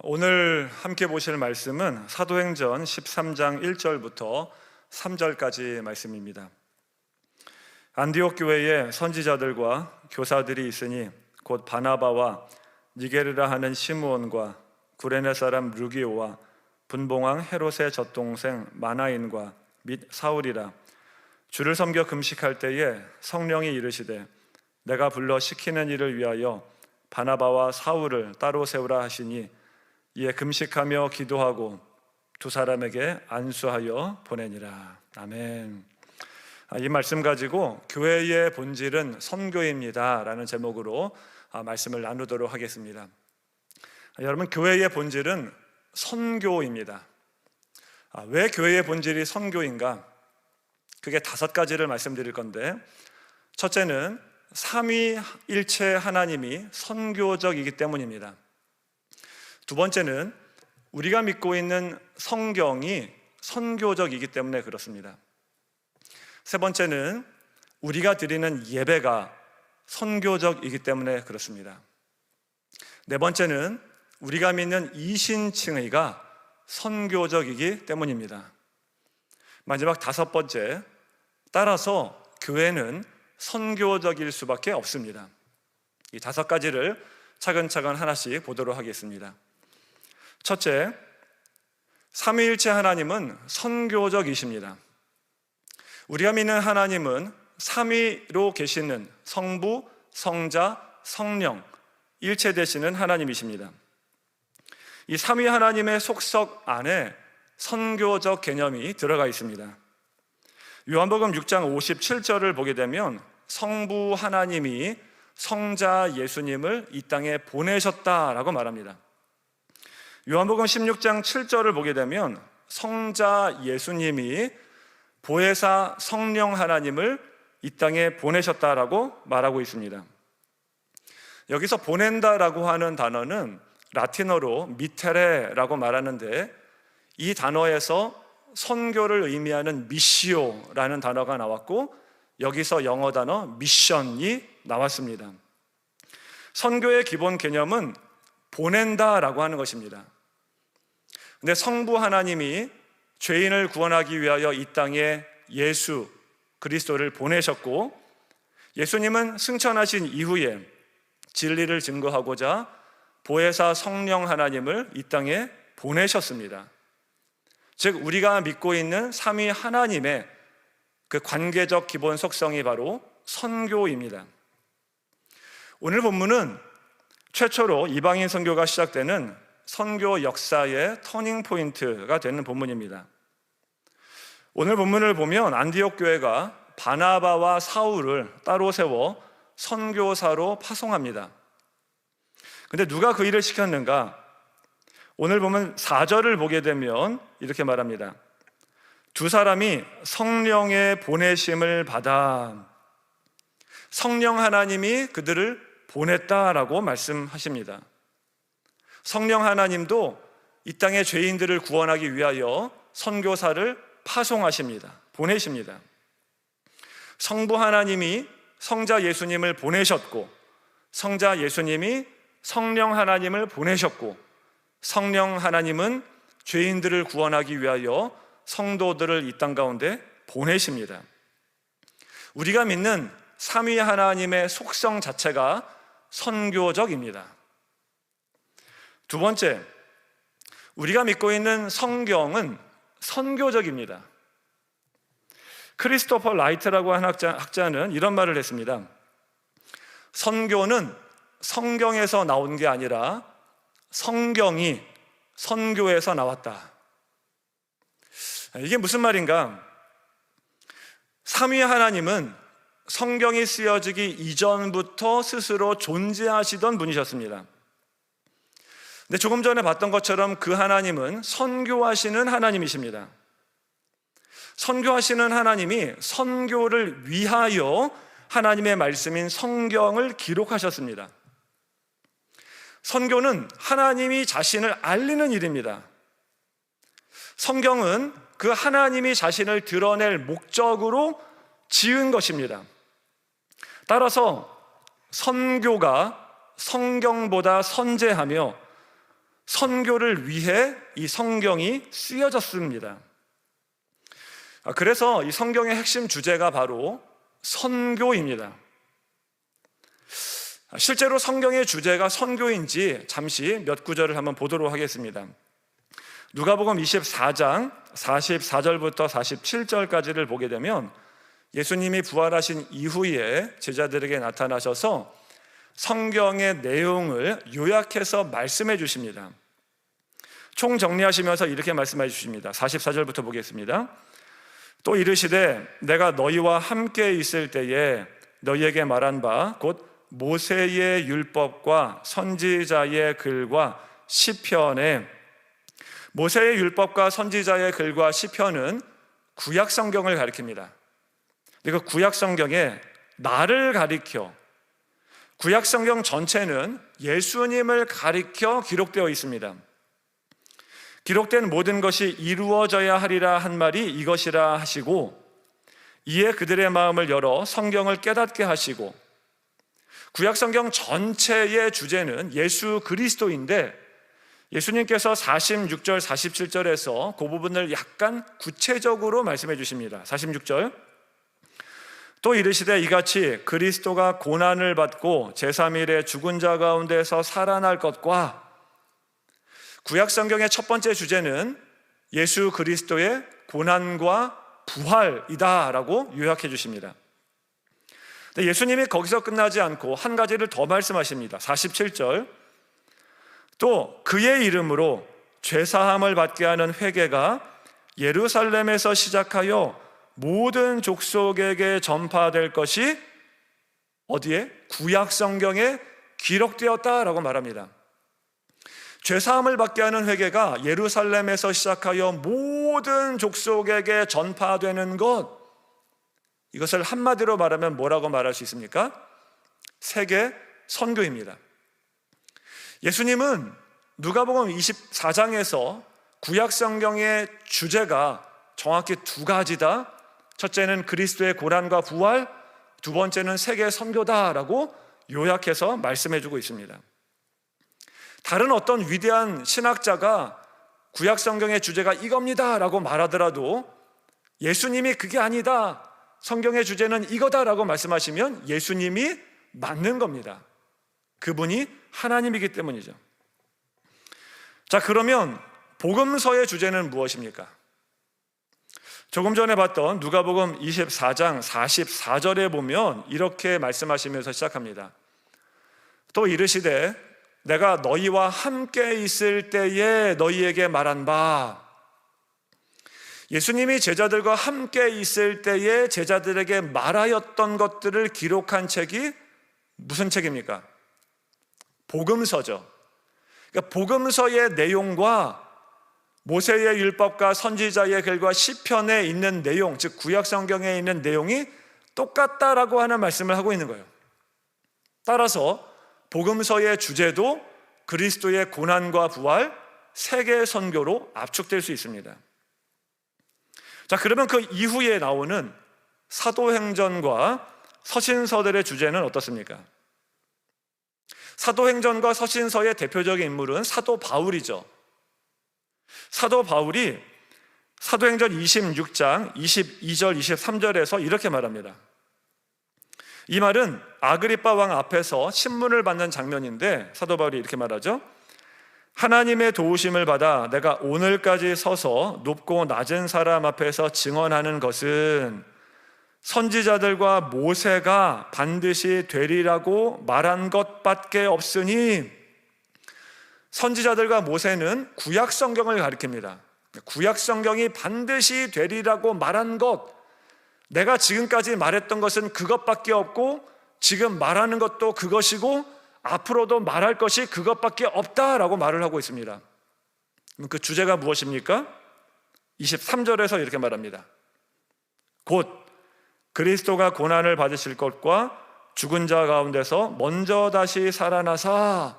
오늘 함께 보실 말씀은 사도행전 13장 1절부터 3절까지 말씀입니다. 안디옥 교회에 선지자들과 교사들이 있으니 곧 바나바와 니게르라 하는 시므온과 구레네 사람 루기오와 분봉왕 헤롯의 젖동생 마나인과 및 사울이라. 주를 섬겨 금식할 때에 성령이 이르시되 내가 불러 시키는 일을 위하여 바나바와 사울을 따로 세우라 하시니 이에 금식하며 기도하고 두 사람에게 안수하여 보내니라. 아멘. 이 말씀 가지고 교회의 본질은 선교입니다 라는 제목으로 말씀을 나누도록 하겠습니다. 여러분, 교회의 본질은 선교입니다. 왜 교회의 본질이 선교인가? 그게 5가지를 말씀드릴 건데, 첫째는 삼위일체 하나님이 선교적이기 때문입니다. 두 번째는 우리가 믿고 있는 성경이 선교적이기 때문에 그렇습니다. 세 번째는 우리가 드리는 예배가 선교적이기 때문에 그렇습니다. 네 번째는 우리가 믿는 이신칭의가 선교적이기 때문입니다. 마지막 5번째, 따라서 교회는 선교적일 수밖에 없습니다. 이 5가지를 차근차근 하나씩 보도록 하겠습니다. 첫째, 삼위일체 하나님은 선교적이십니다. 우리가 믿는 하나님은 삼위로 계시는 성부, 성자, 성령, 일체 되시는 하나님이십니다. 이 삼위 하나님의 속석 안에 선교적 개념이 들어가 있습니다. 요한복음 6장 57절을 보게 되면 성부 하나님이 성자 예수님을 이 땅에 보내셨다라고 말합니다. 요한복음 16장 7절을 보게 되면 성자 예수님이 보혜사 성령 하나님을 이 땅에 보내셨다라고 말하고 있습니다. 여기서 보낸다라고 하는 단어는 라틴어로 미테레라고 말하는데, 이 단어에서 선교를 의미하는 미시오라는 단어가 나왔고, 여기서 영어 단어 미션이 나왔습니다. 선교의 기본 개념은 보낸다라고 하는 것입니다. 근데 성부 하나님이 죄인을 구원하기 위하여 이 땅에 예수 그리스도를 보내셨고, 예수님은 승천하신 이후에 진리를 증거하고자 보혜사 성령 하나님을 이 땅에 보내셨습니다. 즉, 우리가 믿고 있는 삼위 하나님의 그 관계적 기본 속성이 바로 선교입니다. 오늘 본문은 최초로 이방인 선교가 시작되는 선교 역사의 터닝 포인트가 되는 본문입니다. 오늘 본문을 보면 안디옥 교회가 바나바와 사울을 따로 세워 선교사로 파송합니다. 근데 누가 그 일을 시켰는가? 오늘 보면 4절을 보게 되면 이렇게 말합니다. 두 사람이 성령의 보내심을 받아. 성령 하나님이 그들을 보냈다라고 말씀하십니다. 성령 하나님도 이 땅의 죄인들을 구원하기 위하여 선교사를 파송하십니다. 보내십니다. 성부 하나님이 성자 예수님을 보내셨고, 성자 예수님이 성령 하나님을 보내셨고, 성령 하나님은 죄인들을 구원하기 위하여 성도들을 이 땅 가운데 보내십니다. 우리가 믿는 삼위 하나님의 속성 자체가 선교적입니다. 두 번째, 우리가 믿고 있는 성경은 선교적입니다. 크리스토퍼 라이트라고 하는 학자는 이런 말을 했습니다. 선교는 성경에서 나온 게 아니라 성경이 선교에서 나왔다. 이게 무슨 말인가? 삼위 하나님은 성경이 쓰여지기 이전부터 스스로 존재하시던 분이셨습니다. 근데 조금 전에 봤던 것처럼 그 하나님은 선교하시는 하나님이십니다. 선교하시는 하나님이 선교를 위하여 하나님의 말씀인 성경을 기록하셨습니다. 선교는 하나님이 자신을 알리는 일입니다. 성경은 그 하나님이 자신을 드러낼 목적으로 지은 것입니다. 따라서 선교가 성경보다 선재하며 선교를 위해 이 성경이 쓰여졌습니다. 그래서 이 성경의 핵심 주제가 바로 선교입니다. 실제로 성경의 주제가 선교인지 잠시 몇 구절을 한번 보도록 하겠습니다. 누가복음 24장 44절부터 47절까지를 보게 되면 예수님이 부활하신 이후에 제자들에게 나타나셔서 성경의 내용을 요약해서 말씀해 주십니다. 총 정리하시면서 이렇게 말씀해 주십니다. 44절부터 보겠습니다. 또 이르시되 내가 너희와 함께 있을 때에 너희에게 말한 바 곧 모세의 율법과 선지자의 글과 시편에, 모세의 율법과 선지자의 글과 시편은 구약 성경을 가리킵니다. 그 구약 성경에 나를 가리켜, 구약 성경 전체는 예수님을 가리켜 기록되어 있습니다. 기록된 모든 것이 이루어져야 하리라 한 말이 이것이라 하시고, 이에 그들의 마음을 열어 성경을 깨닫게 하시고, 구약 성경 전체의 주제는 예수 그리스도인데 예수님께서 46절 47절에서 그 부분을 약간 구체적으로 말씀해 주십니다. 46절, 또 이르시되 이같이 그리스도가 고난을 받고 제3일에 죽은 자 가운데서 살아날 것과, 구약 성경의 첫 번째 주제는 예수 그리스도의 고난과 부활이다라고 요약해 주십니다. 예수님이 거기서 끝나지 않고 한 가지를 더 말씀하십니다. 47절, 또 그의 이름으로 죄사함을 받게 하는 회개가 예루살렘에서 시작하여 모든 족속에게 전파될 것이 어디에? 구약 성경에 기록되었다라고 말합니다. 죄사함을 받게 하는 회개가 예루살렘에서 시작하여 모든 족속에게 전파되는 것, 이것을 한마디로 말하면 뭐라고 말할 수 있습니까? 세계 선교입니다. 예수님은 누가복음 24장에서 구약 성경의 주제가 정확히 두 가지다. 첫째는 그리스도의 고난과 부활, 두 번째는 세계 선교다라고 요약해서 말씀해주고 있습니다. 다른 어떤 위대한 신학자가 구약 성경의 주제가 이겁니다라고 말하더라도 예수님이 그게 아니다, 성경의 주제는 이거다라고 말씀하시면 예수님이 맞는 겁니다. 그분이 하나님이기 때문이죠. 자, 그러면 복음서의 주제는 무엇입니까? 조금 전에 봤던 누가복음 24장 44절에 보면 이렇게 말씀하시면서 시작합니다. 또 이르시되 내가 너희와 함께 있을 때에 너희에게 말한 바, 예수님이 제자들과 함께 있을 때에 제자들에게 말하였던 것들을 기록한 책이 무슨 책입니까? 복음서죠. 그러니까 복음서의 내용과 모세의 율법과 선지자의 글과 시편에 있는 내용, 즉 구약 성경에 있는 내용이 똑같다라고 하는 말씀을 하고 있는 거예요. 따라서 복음서의 주제도 그리스도의 고난과 부활, 세계 선교로 압축될 수 있습니다. 자, 그러면 그 이후에 나오는 사도행전과 서신서들의 주제는 어떻습니까? 사도행전과 서신서의 대표적인 인물은 사도 바울이죠. 사도 바울이 사도행전 26장 22절 23절에서 이렇게 말합니다. 이 말은 아그리빠 왕 앞에서 신문을 받는 장면인데 사도 바울이 이렇게 말하죠. 하나님의 도우심을 받아 내가 오늘까지 서서 높고 낮은 사람 앞에서 증언하는 것은 선지자들과 모세가 반드시 되리라고 말한 것밖에 없으니, 선지자들과 모세는 구약 성경을 가리킵니다. 구약 성경이 반드시 되리라고 말한 것, 내가 지금까지 말했던 것은 그것밖에 없고 지금 말하는 것도 그것이고 앞으로도 말할 것이 그것밖에 없다라고 말을 하고 있습니다. 그 주제가 무엇입니까? 23절에서 이렇게 말합니다. 곧 그리스도가 고난을 받으실 것과 죽은 자 가운데서 먼저 다시 살아나사.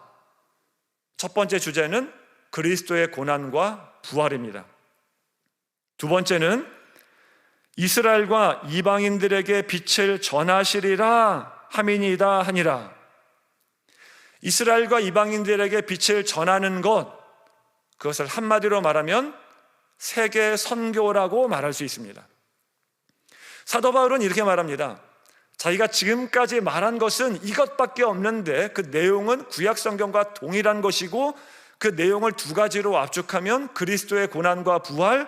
첫 번째 주제는 그리스도의 고난과 부활입니다. 두 번째는 이스라엘과 이방인들에게 빛을 전하시리라 함이니이다 하니라. 이스라엘과 이방인들에게 빛을 전하는 것, 그것을 한마디로 말하면 세계 선교라고 말할 수 있습니다. 사도 바울은 이렇게 말합니다. 자기가 지금까지 말한 것은 이것밖에 없는데 그 내용은 구약 성경과 동일한 것이고 그 내용을 두 가지로 압축하면 그리스도의 고난과 부활,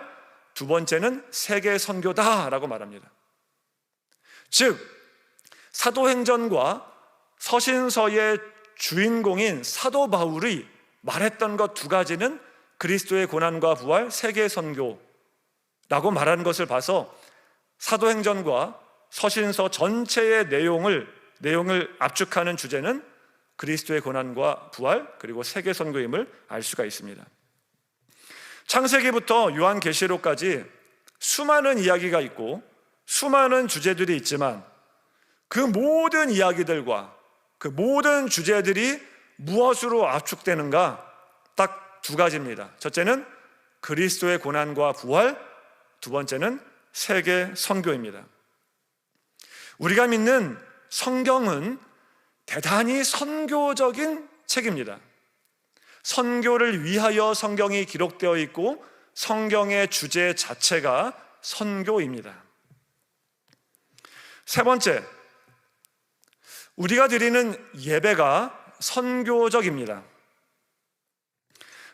두 번째는 세계 선교다라고 말합니다. 즉 사도행전과 서신서의 주인공인 사도 바울이 말했던 것 두 가지는 그리스도의 고난과 부활, 세계 선교라고 말하는 것을 봐서 사도행전과 서신서 전체의 내용을 압축하는 주제는 그리스도의 고난과 부활 그리고 세계 선교임을 알 수가 있습니다. 창세기부터 요한계시록까지 수많은 이야기가 있고 수많은 주제들이 있지만 그 모든 이야기들과 그 모든 주제들이 무엇으로 압축되는가? 딱 두 가지입니다. 첫째는 그리스도의 고난과 부활, 두 번째는 세계 선교입니다. 우리가 믿는 성경은 대단히 선교적인 책입니다. 선교를 위하여 성경이 기록되어 있고 성경의 주제 자체가 선교입니다. 세 번째, 우리가 드리는 예배가 선교적입니다.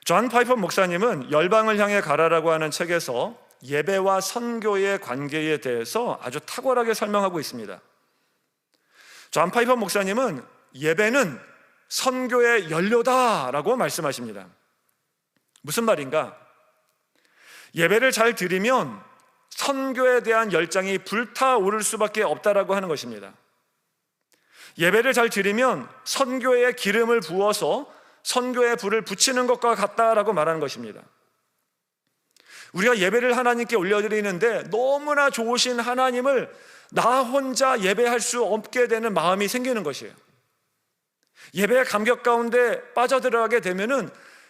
존 파이퍼 목사님은 열방을 향해 가라라고 하는 책에서 예배와 선교의 관계에 대해서 아주 탁월하게 설명하고 있습니다. 존 파이퍼 목사님은 예배는 선교의 연료다라고 말씀하십니다. 무슨 말인가? 예배를 잘 드리면 선교에 대한 열정이 불타오를 수밖에 없다라고 하는 것입니다. 예배를 잘 드리면 선교에 기름을 부어서 선교에 불을 붙이는 것과 같다라고 말하는 것입니다. 우리가 예배를 하나님께 올려드리는데 너무나 좋으신 하나님을 나 혼자 예배할 수 없게 되는 마음이 생기는 것이에요. 예배의 감격 가운데 빠져들어가게 되면은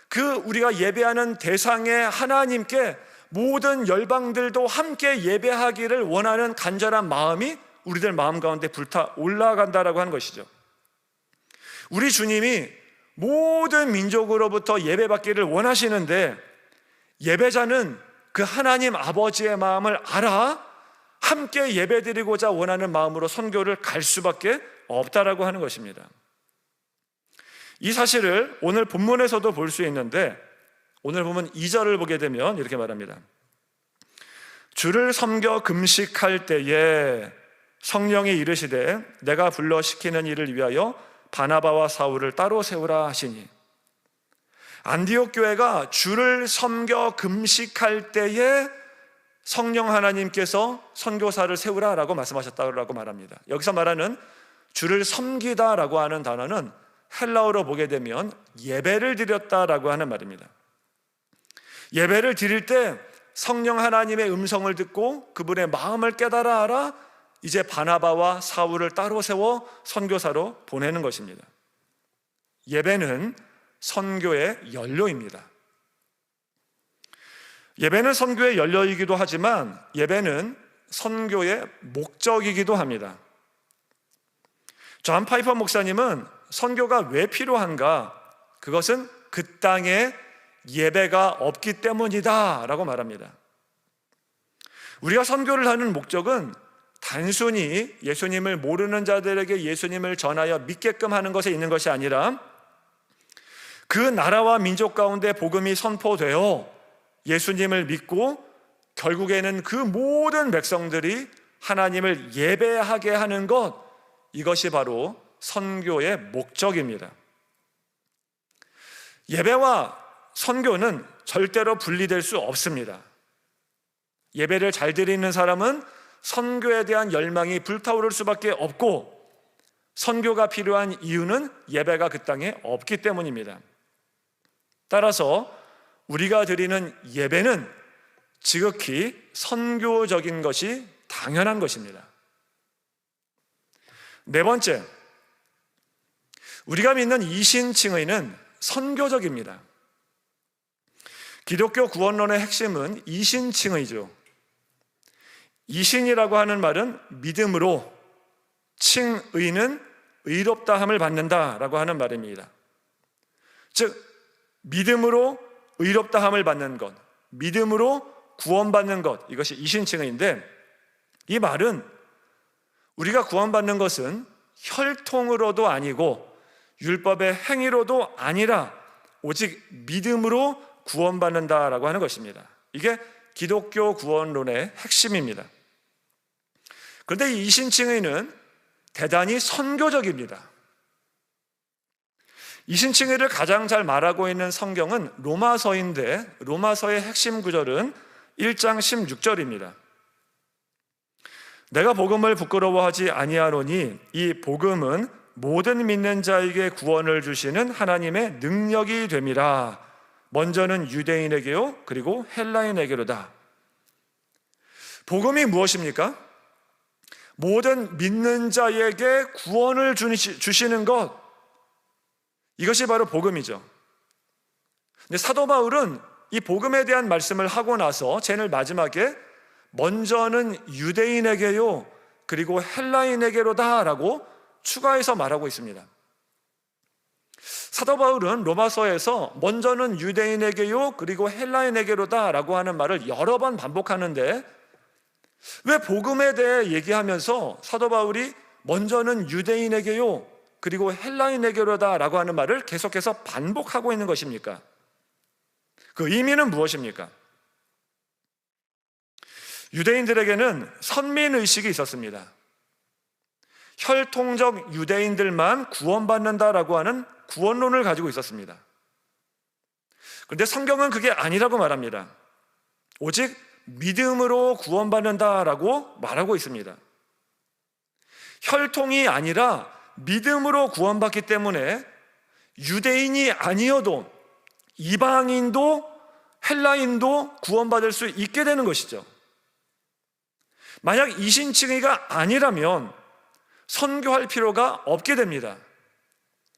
그 우리가 예배하는 대상의 하나님께 모든 열방들도 함께 예배하기를 원하는 간절한 마음이 우리들 마음 가운데 불타 올라간다라고 하는 것이죠. 우리 주님이 모든 민족으로부터 예배받기를 원하시는데 예배자는 그 하나님 아버지의 마음을 알아 함께 예배드리고자 원하는 마음으로 선교를 갈 수밖에 없다라고 하는 것입니다. 이 사실을 오늘 본문에서도 볼 수 있는데 오늘 보면 2절을 보게 되면 이렇게 말합니다. 주를 섬겨 금식할 때에 성령이 이르시되 내가 불러 시키는 일을 위하여 바나바와 사울을 따로 세우라 하시니, 안디옥 교회가 주를 섬겨 금식할 때에 성령 하나님께서 선교사를 세우라라고 말씀하셨다고 말합니다. 여기서 말하는 주를 섬기다라고 하는 단어는 헬라어로 보게 되면 예배를 드렸다라고 하는 말입니다. 예배를 드릴 때 성령 하나님의 음성을 듣고 그분의 마음을 깨달아 알아 이제 바나바와 사울을 따로 세워 선교사로 보내는 것입니다. 예배는 선교의 연료입니다. 예배는 선교의 연료이기도 하지만 예배는 선교의 목적이기도 합니다. 존 파이퍼 목사님은 선교가 왜 필요한가? 그것은 그 땅에 예배가 없기 때문이다 라고 말합니다. 우리가 선교를 하는 목적은 단순히 예수님을 모르는 자들에게 예수님을 전하여 믿게끔 하는 것에 있는 것이 아니라 그 나라와 민족 가운데 복음이 선포되어 예수님을 믿고 결국에는 그 모든 백성들이 하나님을 예배하게 하는 것, 이것이 바로 선교의 목적입니다. 예배와 선교는 절대로 분리될 수 없습니다. 예배를 잘 드리는 사람은 선교에 대한 열망이 불타오를 수밖에 없고, 선교가 필요한 이유는 예배가 그 땅에 없기 때문입니다. 따라서 우리가 드리는 예배는 지극히 선교적인 것이 당연한 것입니다. 네 번째, 우리가 믿는 이신칭의는 선교적입니다. 기독교 구원론의 핵심은 이신칭의죠. 이신이라고 하는 말은 믿음으로, 칭의는 의롭다함을 받는다라고 하는 말입니다. 즉 믿음으로 의롭다함을 받는 것, 믿음으로 구원받는 것, 이것이 이신칭의인데, 이 말은 우리가 구원받는 것은 혈통으로도 아니고 율법의 행위로도 아니라 오직 믿음으로 구원받는다라고 하는 것입니다. 이게 기독교 구원론의 핵심입니다. 그런데 이 이신칭의는 대단히 선교적입니다. 이신칭의를 가장 잘 말하고 있는 성경은 로마서인데, 로마서의 핵심 구절은 1장 16절입니다. 내가 복음을 부끄러워하지 아니하노니 이 복음은 모든 믿는 자에게 구원을 주시는 하나님의 능력이 됨이라. 먼저는 유대인에게요, 그리고 헬라인에게로다. 복음이 무엇입니까? 모든 믿는 자에게 구원을 주시는 것, 이것이 바로 복음이죠. 근데 사도 바울은 이 복음에 대한 말씀을 하고 나서 제일 마지막에 먼저는 유대인에게요, 그리고 헬라인에게로다 라고 추가해서 말하고 있습니다. 사도 바울은 로마서에서 먼저는 유대인에게요, 그리고 헬라인에게로다 라고 하는 말을 여러 번 반복하는데, 왜 복음에 대해 얘기하면서 사도 바울이 먼저는 유대인에게요, 그리고 헬라인에게로다 라고 하는 말을 계속해서 반복하고 있는 것입니까? 그 의미는 무엇입니까? 유대인들에게는 선민의식이 있었습니다. 혈통적 유대인들만 구원받는다라고 하는 구원론을 가지고 있었습니다. 그런데 성경은 그게 아니라고 말합니다. 오직 믿음으로 구원받는다라고 말하고 있습니다. 혈통이 아니라 믿음으로 구원받기 때문에 유대인이 아니어도 이방인도 헬라인도 구원받을 수 있게 되는 것이죠. 만약 이신칭의가 아니라면 선교할 필요가 없게 됩니다.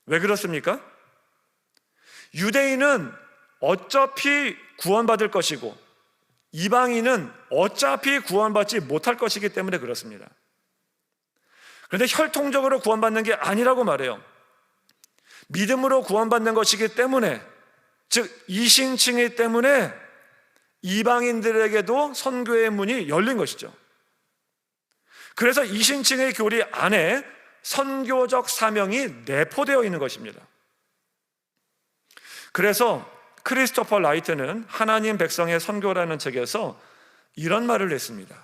왜 그렇습니까? 유대인은 어차피 구원받을 것이고 이방인은 어차피 구원받지 못할 것이기 때문에 그렇습니다. 그런데 혈통적으로 구원받는 게 아니라고 말해요. 믿음으로 구원받는 것이기 때문에, 즉 이신칭의 때문에 이방인들에게도 선교의 문이 열린 것이죠. 그래서 이신칭의 교리 안에 선교적 사명이 내포되어 있는 것입니다. 그래서 크리스토퍼 라이트는 하나님 백성의 선교라는 책에서 이런 말을 했습니다.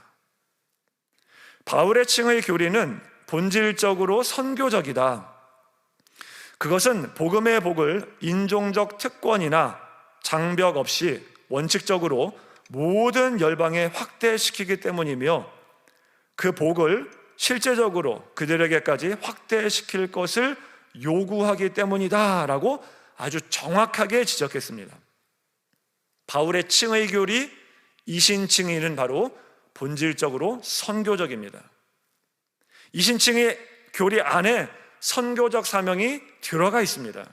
바울의 칭의 교리는 본질적으로 선교적이다. 그것은 복음의 복을 인종적 특권이나 장벽 없이 원칙적으로 모든 열방에 확대시키기 때문이며, 그 복을 실제적으로 그들에게까지 확대시킬 것을 요구하기 때문이다 라고 아주 정확하게 지적했습니다. 바울의 칭의 교리, 이신칭의는 바로 본질적으로 선교적입니다. 이신칭의 교리 안에 선교적 사명이 들어가 있습니다.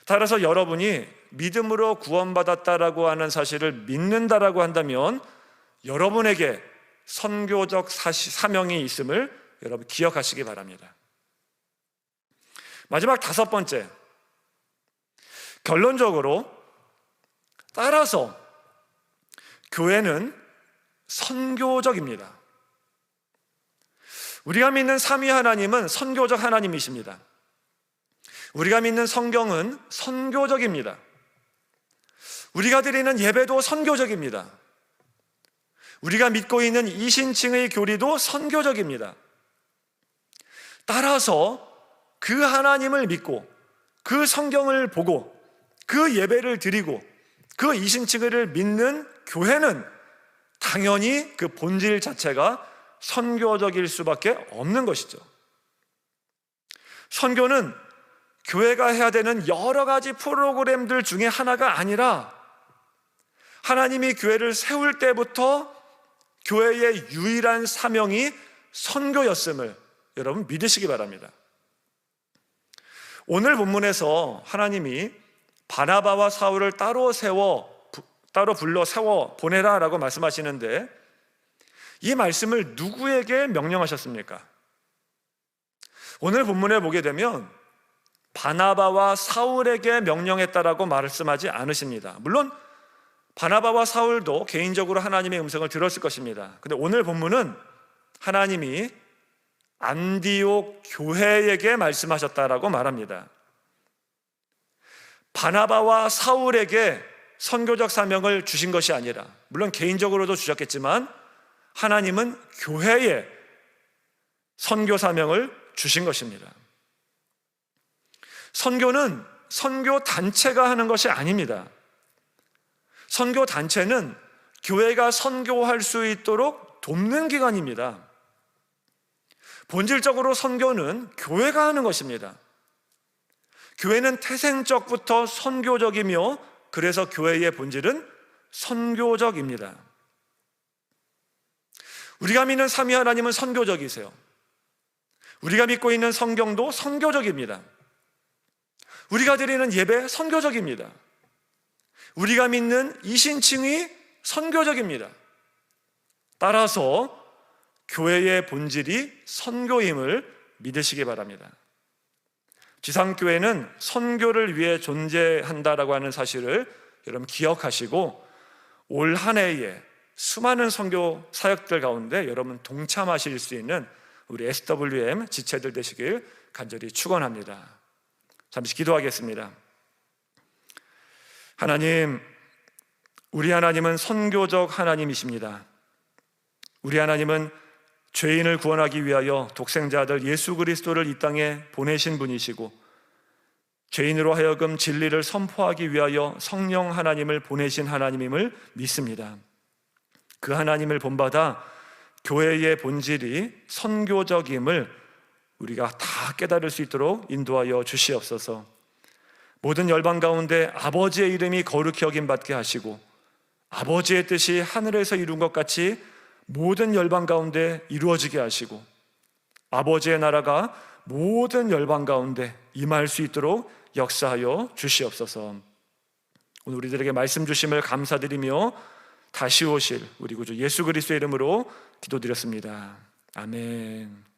따라서 여러분이 믿음으로 구원받았다라고 하는 사실을 믿는다라고 한다면 여러분에게 선교적 사명이 있음을 여러분 기억하시기 바랍니다. 마지막 5번째, 결론적으로 따라서 교회는 선교적입니다. 우리가 믿는 삼위 하나님은 선교적 하나님이십니다. 우리가 믿는 성경은 선교적입니다. 우리가 드리는 예배도 선교적입니다. 우리가 믿고 있는 이신칭의 교리도 선교적입니다. 따라서 그 하나님을 믿고 그 성경을 보고 그 예배를 드리고 그 이신칭의를 믿는 교회는 당연히 그 본질 자체가 선교적일 수밖에 없는 것이죠. 선교는 교회가 해야 되는 여러 가지 프로그램들 중에 하나가 아니라 하나님이 교회를 세울 때부터 교회의 유일한 사명이 선교였음을 여러분 믿으시기 바랍니다. 오늘 본문에서 하나님이 바나바와 사울을 따로 불러 세워 보내라 라고 말씀하시는데, 이 말씀을 누구에게 명령하셨습니까? 오늘 본문에 보게 되면 바나바와 사울에게 명령했다라고 말씀하지 않으십니다. 물론 바나바와 사울도 개인적으로 하나님의 음성을 들었을 것입니다. 근데 오늘 본문은 하나님이 안디옥 교회에게 말씀하셨다라고 말합니다. 바나바와 사울에게 선교적 사명을 주신 것이 아니라, 물론 개인적으로도 주셨겠지만 하나님은 교회에 선교 사명을 주신 것입니다. 선교는 선교 단체가 하는 것이 아닙니다. 선교 단체는 교회가 선교할 수 있도록 돕는 기관입니다. 본질적으로 선교는 교회가 하는 것입니다. 교회는 태생적부터 선교적이며, 그래서 교회의 본질은 선교적입니다. 우리가 믿는 삼위 하나님은 선교적이세요. 우리가 믿고 있는 성경도 선교적입니다. 우리가 드리는 예배 선교적입니다. 우리가 믿는 이신칭이 선교적입니다. 따라서 교회의 본질이 선교임을 믿으시기 바랍니다. 지상교회는 선교를 위해 존재한다라고 하는 사실을 여러분 기억하시고, 올 한 해에 수많은 선교 사역들 가운데 여러분 동참하실 수 있는 우리 SWM 지체들 되시길 간절히 축원합니다. 잠시 기도하겠습니다. 하나님, 우리 하나님은 선교적 하나님이십니다. 우리 하나님은 죄인을 구원하기 위하여 독생자 아들 예수 그리스도를 이 땅에 보내신 분이시고, 죄인으로 하여금 진리를 선포하기 위하여 성령 하나님을 보내신 하나님임을 믿습니다. 그 하나님을 본받아 교회의 본질이 선교적임을 우리가 다 깨달을 수 있도록 인도하여 주시옵소서. 모든 열방 가운데 아버지의 이름이 거룩히 여김받게 하시고, 아버지의 뜻이 하늘에서 이룬 것 같이 모든 열방 가운데 이루어지게 하시고, 아버지의 나라가 모든 열방 가운데 임할 수 있도록 역사하여 주시옵소서. 오늘 우리들에게 말씀 주심을 감사드리며 다시 오실 우리 구주 예수 그리스도의 이름으로 기도드렸습니다. 아멘.